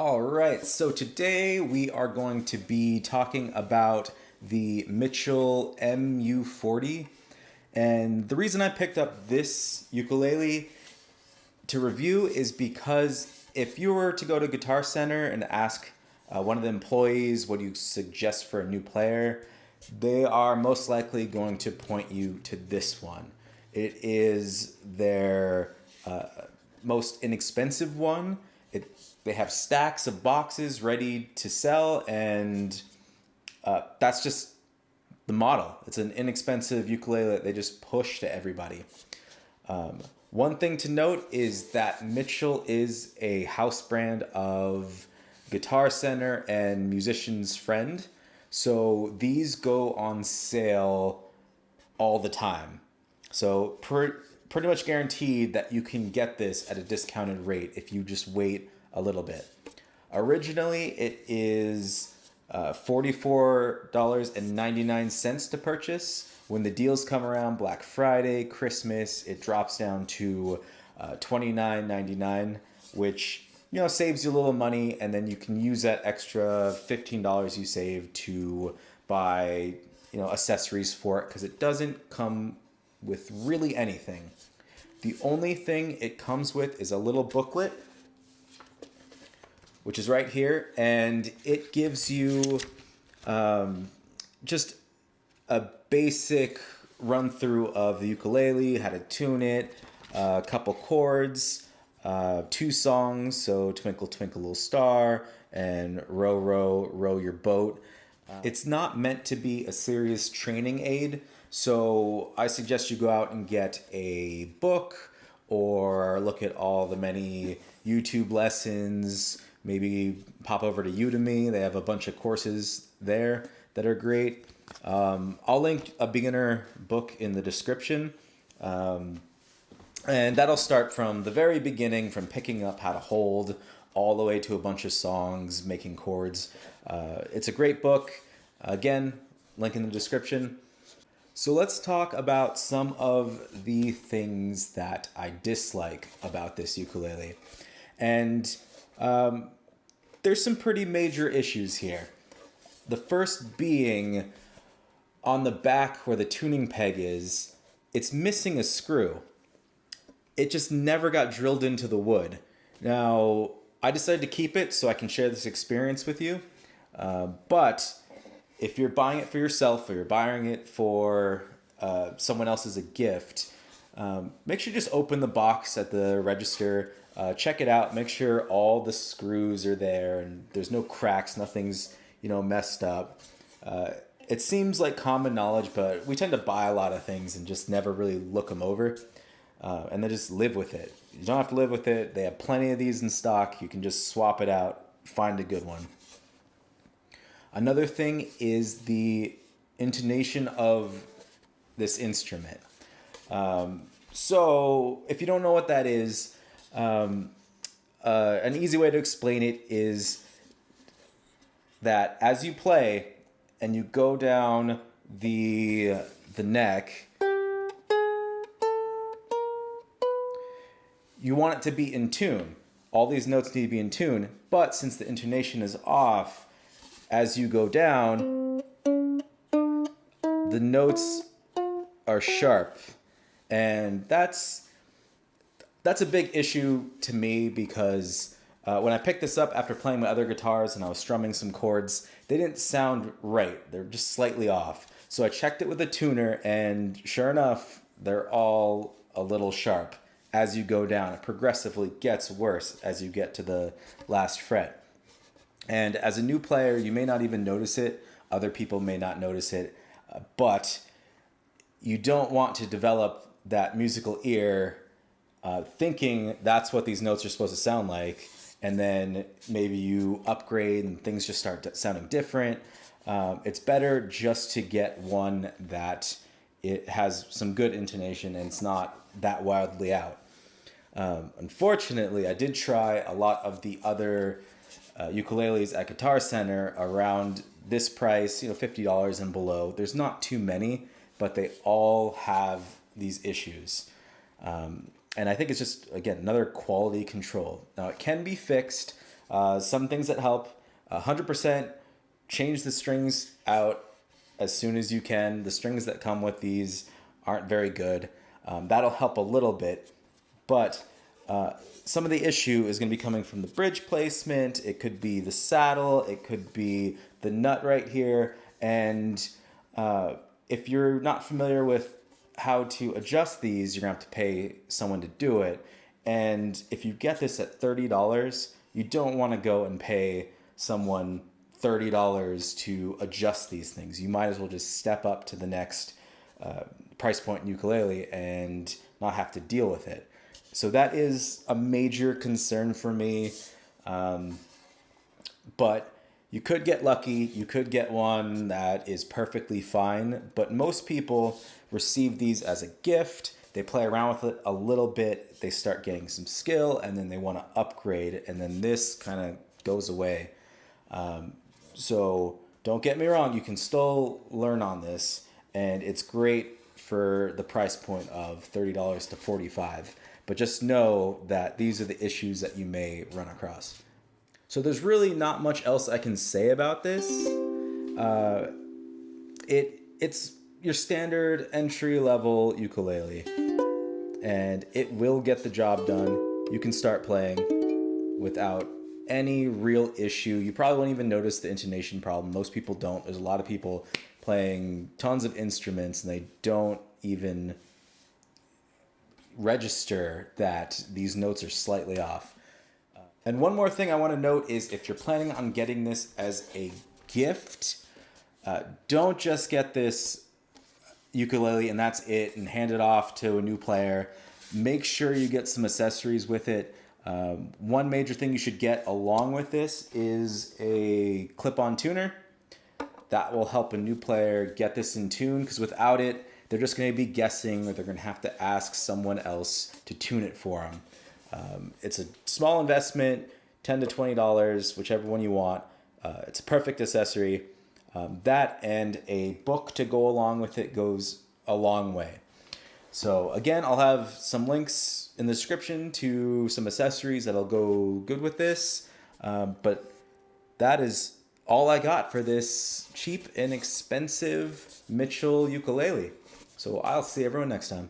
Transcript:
All right, so today we are going to be talking about the Mitchell MU40. And the reason I picked up this ukulele to review is because if you were to go to Guitar Center and ask one of the employees what do you suggest for a new player, they are most likely going to point you to this one. It is their most inexpensive one. They have stacks of boxes ready to sell, and that's just the model. It's an inexpensive ukulele that they just push to everybody. One thing to note is that Mitchell is a house brand of Guitar Center and Musician's Friend, so these go on sale all the time. So pretty much guaranteed that you can get this at a discounted rate if you just wait a little bit. Originally, it is $44.99 to purchase. When the deals come around, Black Friday, Christmas, it drops down to $29.99, which saves you a little money, and then you can use that extra $15 you save to buy accessories for it, because it doesn't come with really anything. The only thing it comes with is a little booklet, which is right here, and it gives you just a basic run through of the ukulele, how to tune it, a couple chords, 2 songs, so Twinkle Twinkle Little Star and Row Row Row Your Boat. It's not meant to be a serious training aid, so I suggest you go out and get a book or look at all the many YouTube lessons. Maybe pop over to Udemy. They have a bunch of courses there that are great. I'll link a beginner book in the description. And that'll start from the very beginning, from picking up how to hold, all the way to a bunch of songs, making chords. It's a great book. Again, link in the description. So let's talk about some of the things that I dislike about this ukulele. And there's some pretty major issues here. The first being on the back where the tuning peg is, it's missing a screw. It just never got drilled into the wood. Now, I decided to keep it so I can share this experience with you. But if you're buying it for yourself or you're buying it for someone else as a gift, make sure you just open the box at the register. Check it out. Make sure all the screws are there and there's no cracks. Nothing's messed up. It seems like common knowledge, but we tend to buy a lot of things and just never really look them over, and then just live with it. You don't have to live with it. They have plenty of these in stock. You can just swap it out, find a good one. Another thing is the intonation of this instrument. So if you don't know what that is, an easy way to explain it is that as you play and you go down the neck, you want it to be in tune. All these notes need to be in tune, but since the intonation is off, as you go down, the notes are sharp, and that's a big issue to me because when I picked this up after playing my other guitars and I was strumming some chords, they didn't sound right. They're just slightly off. So I checked it with a tuner, and sure enough, they're all a little sharp. As you go down, it progressively gets worse as you get to the last fret. And as a new player, you may not even notice it. Other people may not notice it. But you don't want to develop that musical ear thinking that's what these notes are supposed to sound like, and then maybe you upgrade and things just start sounding different. It's better just to get one that it has some good intonation and it's not that wildly out. Unfortunately, I did try a lot of the other ukuleles at Guitar Center around this price, $50 and below. There's not too many, but they all have these issues. And I think it's just, again, another quality control. Now, it can be fixed. Some things that help, 100% change the strings out as soon as you can. The strings that come with these aren't very good. That'll help a little bit, but some of the issue is going to be coming from the bridge placement. It could be the saddle. It could be the nut right here. And if you're not familiar with how to adjust these, you're going to have to pay someone to do it. And if you get this at $30, you don't want to go and pay someone $30 to adjust these things. You might as well just step up to the next price point in ukulele and not have to deal with it. So that is a major concern for me. But you could get lucky. You could get one that is perfectly fine. But most people receive these as a gift. They play around with it a little bit. They start getting some skill, and then they want to upgrade. And then this kind of goes away. So don't get me wrong. You can still learn on this. And it's great for the price point of $30 to $45. But just know that these are the issues that you may run across. So there's really not much else I can say about this. It's your standard entry-level ukulele, and it will get the job done. You can start playing without any real issue. You probably won't even notice the intonation problem. Most people don't. There's a lot of people playing tons of instruments, and they don't even register that these notes are slightly off. And one more thing I want to note is if you're planning on getting this as a gift, don't just get this ukulele and that's it and hand it off to a new player. Make sure you get some accessories with it. One major thing you should get along with this is a clip-on tuner. That will help a new player get this in tune, because without it, they're just going to be guessing, or they're going to have to ask someone else to tune it for them. It's a small investment, $10 to $20, whichever one you want. It's a perfect accessory. That and a book to go along with it goes a long way. So again, I'll have some links in the description to some accessories that'll go good with this. But that is all I got for this cheap and expensive Mitchell ukulele. So I'll see everyone next time.